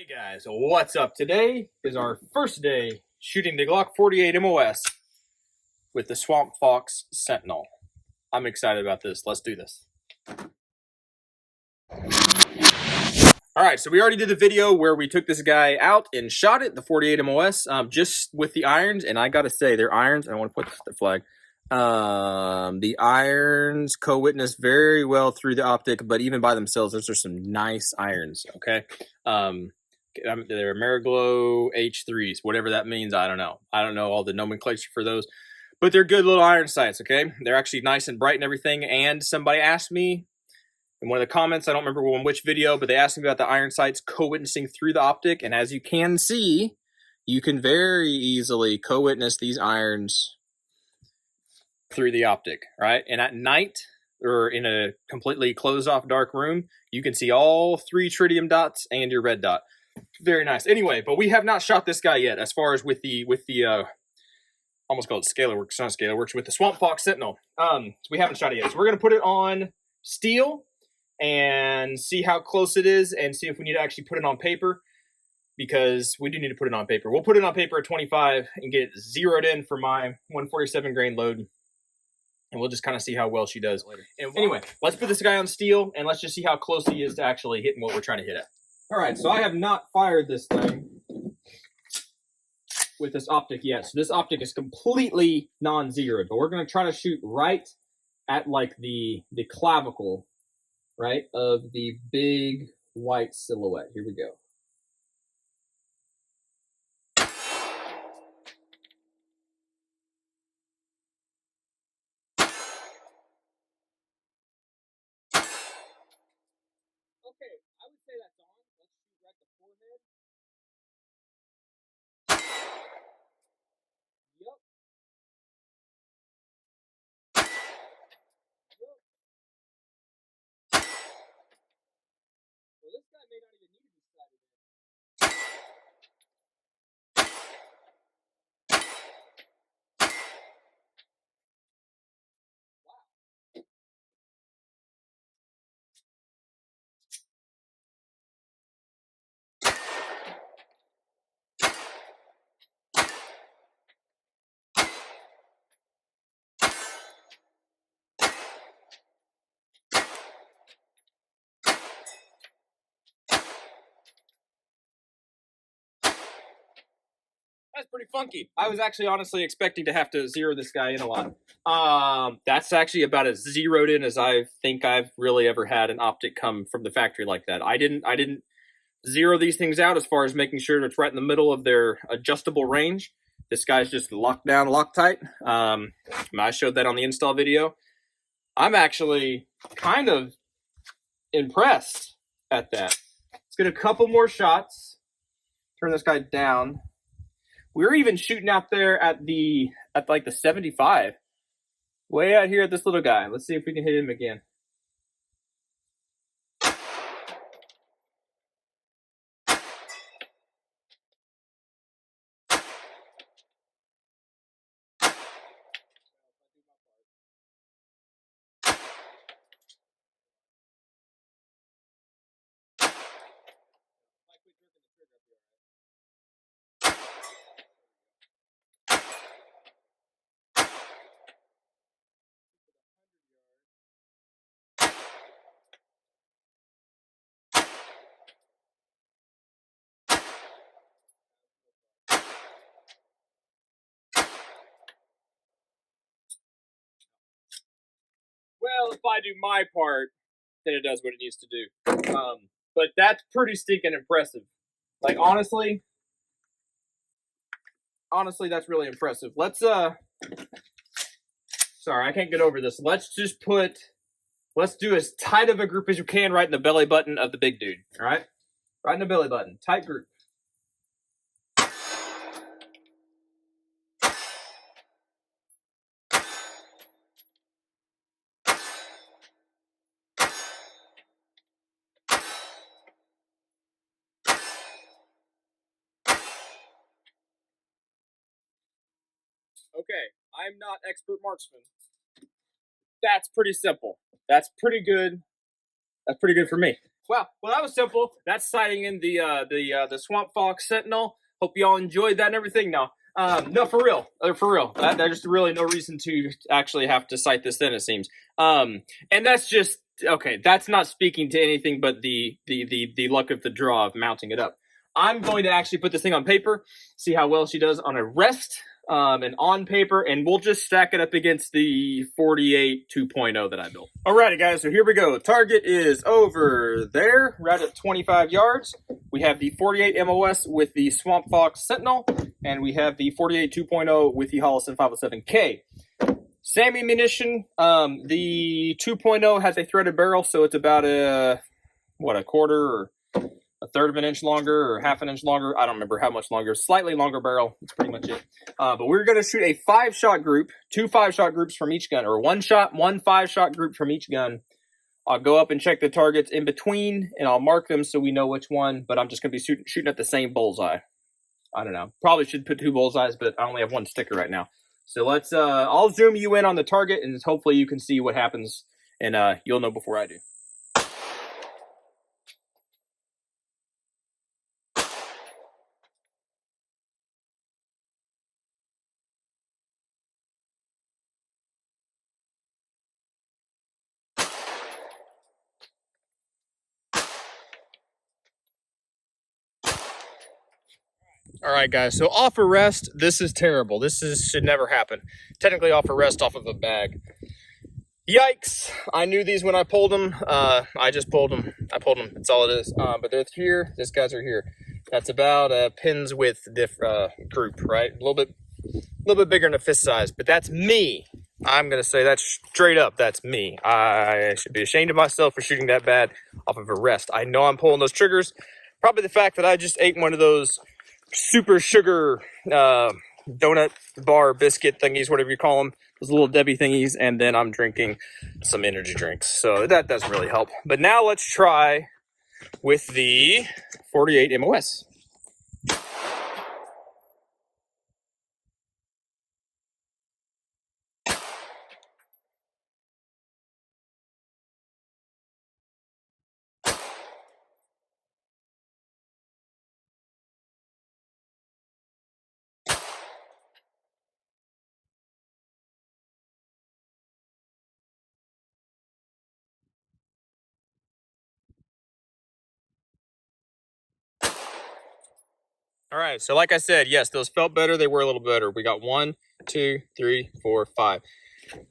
Hey guys, what's up? Today is our first day shooting the Glock 48 MOS with the SwampFox Sentinel. I'm excited about this. Let's do this. Alright, so we already did the video where we took this guy out and shot it, the 48 MOS, just with the irons, and I gotta say, their irons, I don't want to put the flag, the irons co-witness very well through the optic, but even by themselves, those are some nice irons, okay? They're Mariglow H3s, whatever that means, I don't know. I don't know all the nomenclature for those, but they're good little iron sights, okay? They're actually nice and bright and everything, and somebody asked me in one of the comments, I don't remember on which video, but they asked me about the iron sights co-witnessing through the optic, and as you can see, you can very easily co-witness these irons through the optic, right? And at night, or in a completely closed-off dark room, you can see all three tritium dots and your red dot. Very nice. Anyway, but we have not shot this guy yet, as far as with the almost called ScalarWorks, not ScalarWorks, with the SwampFox Sentinel. So we haven't shot it yet. So we're gonna put it on steel and see how close it is and see if we need to actually put it on paper, because we do need to put it on paper. We'll put it on paper at 25 and get it zeroed in for my 147 grain load, and we'll just kind of see how well she does later. And anyway, let's put this guy on steel and let's just see how close he is to actually hitting what we're trying to hit at. All right, so I have not fired this thing with this optic yet. So this optic is completely non-zeroed, but we're going to try to shoot right at like the clavicle, right, of the big white silhouette. Here we go. Okay, I would say that's on. Let's shoot right the forehead. Yep. Yep. Well, this guy may not even need to be sighted in. That's pretty funky. I was actually honestly expecting to have to zero this guy in a lot. That's actually about as zeroed in as I think I've really ever had an optic come from the factory like that. I didn't zero these things out as far as making sure it's right in the middle of their adjustable range. This guy's just locked down, Loctite. I showed that on the install video. I'm actually kind of impressed at that. Let's get a couple more shots. Turn this guy down. We were even shooting out there at like the 75. Way out here at this little guy. Let's see if we can hit him again. Well, if I do my part, then it does what it needs to do. But that's pretty stinking impressive. Like, honestly, that's really impressive. Let's, sorry, I can't get over this. Let's do as tight of a group as you can right in the belly button of the big dude, all right? Right in the belly button, tight group. Okay, I'm not expert marksman. That's pretty simple. That's pretty good. That's pretty good for me. Wow. Well, that was simple. That's sighting in the SwampFox Sentinel. Hope y'all enjoyed that and everything. No, for real. For real. There's really no reason to actually have to sight this in, it seems. And that's just, okay, that's not speaking to anything but the luck of the draw of mounting it up. I'm going to actually put this thing on paper, see how well she does on a rest and on paper, and we'll just stack it up against the 48 2.0 that I built. Alrighty, guys, so here we go. Target is over there, right at 25 yards. We have the 48 MOS with the SwampFox Sentinel, and we have the 48 2.0 with the Hollison 507K. SAM ammunition, the 2.0 has a threaded barrel, so it's about a quarter or a third of an inch longer or half an inch longer. I don't remember how much longer. Slightly longer barrel. That's pretty much it. But we're going to shoot a 5-shot group, 2 5-shot groups from each gun, or 1 shot, 1 5-shot group from each gun. I'll go up and check the targets in between, and I'll mark them so we know which one, but I'm just going to be shooting at the same bullseye. I don't know. Probably should put 2 bullseyes, but I only have 1 sticker right now. So let's, I'll zoom you in on the target, and hopefully you can see what happens, and you'll know before I do. All right, guys, so off arrest, this is terrible. Should never happen. Technically off arrest off of a bag. Yikes. I knew these when I pulled them. I just pulled them. That's all it is. But they're here. These guys are here. That's about a pin's width group, right? A little bit bigger than a fist size, but that's me. I'm going to say that straight up. That's me. I should be ashamed of myself for shooting that bad off of arrest. I know I'm pulling those triggers. Probably the fact that I just ate one of those super sugar donut bar biscuit thingies, whatever you call them, those little Debbie thingies, and then I'm drinking some energy drinks, so that doesn't really help. But now let's try with the 48 MOS. All right, so like I said, yes, those felt better. They were a little better. We got 1, 2, 3, 4, 5.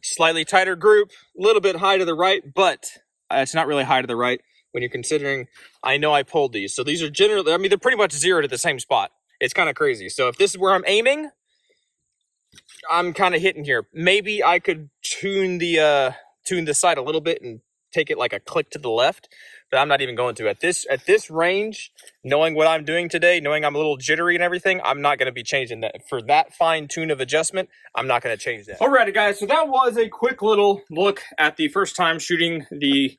Slightly tighter group, a little bit high to the right, but it's not really high to the right when you're considering I know I pulled these. So these are generally, I mean, they're pretty much zeroed at the same spot. It's kind of crazy. So if this is where I'm aiming, I'm kind of hitting here. Maybe I could tune the sight a little bit and take it like a click to the left, but I'm not even going to. At this range, knowing what I'm doing today, knowing I'm a little jittery and everything, I'm not going to be changing that. For that fine tune of adjustment, I'm not going to change that. Alrighty, guys, so that was a quick little look at the first time shooting the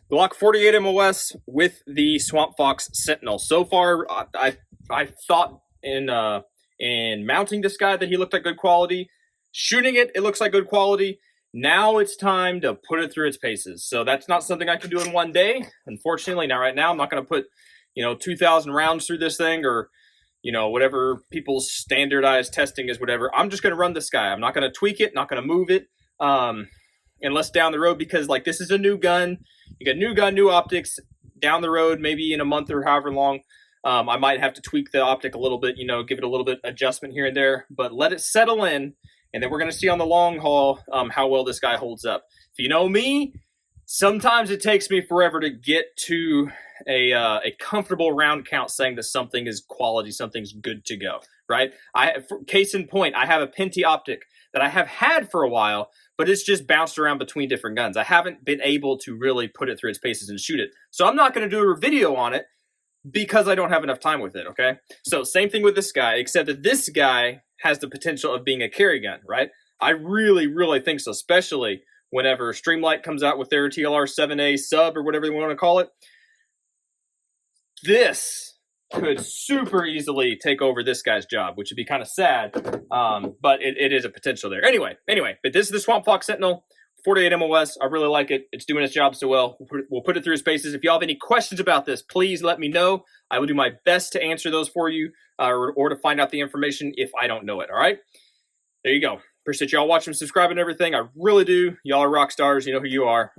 Glock 48 MOS with the SwampFox Sentinel. So far, I thought in mounting this guy that he looked like good quality. Shooting it, it looks like good quality. Now it's time to put it through its paces. So that's not something I can do in one day. Unfortunately, now right now, I'm not going to put, 2,000 rounds through this thing, or, whatever people's standardized testing is, whatever. I'm just going to run this guy. I'm not going to tweak it, not going to move it. Unless down the road, because like this is a new gun. You got new gun, new optics. Down the road, maybe in a month or however long, I might have to tweak the optic a little bit, give it a little bit adjustment here and there, but let it settle in. And then we're going to see on the long haul how well this guy holds up. If you know me, sometimes it takes me forever to get to a comfortable round count saying that something is quality, something's good to go, right? Case in point, I have a Penty optic that I have had for a while, but it's just bounced around between different guns. I haven't been able to really put it through its paces and shoot it. So I'm not going to do a video on it because I don't have enough time with it, okay? So same thing with this guy, except that this guy has the potential of being a carry gun, right? I really, really think so, especially whenever Streamlight comes out with their TLR-7A sub or whatever they want to call it. This could super easily take over this guy's job, which would be kind of sad, but it is a potential there. Anyway, but this is the SwampFox Sentinel 48 MOS, I really like it. It's doing its job so well. We'll put it through its paces. If y'all have any questions about this, please let me know. I will do my best to answer those for you or to find out the information if I don't know it, all right? There you go. Appreciate y'all watching, subscribing, and everything. I really do. Y'all are rock stars. You know who you are.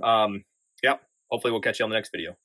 Yep. Hopefully we'll catch you on the next video.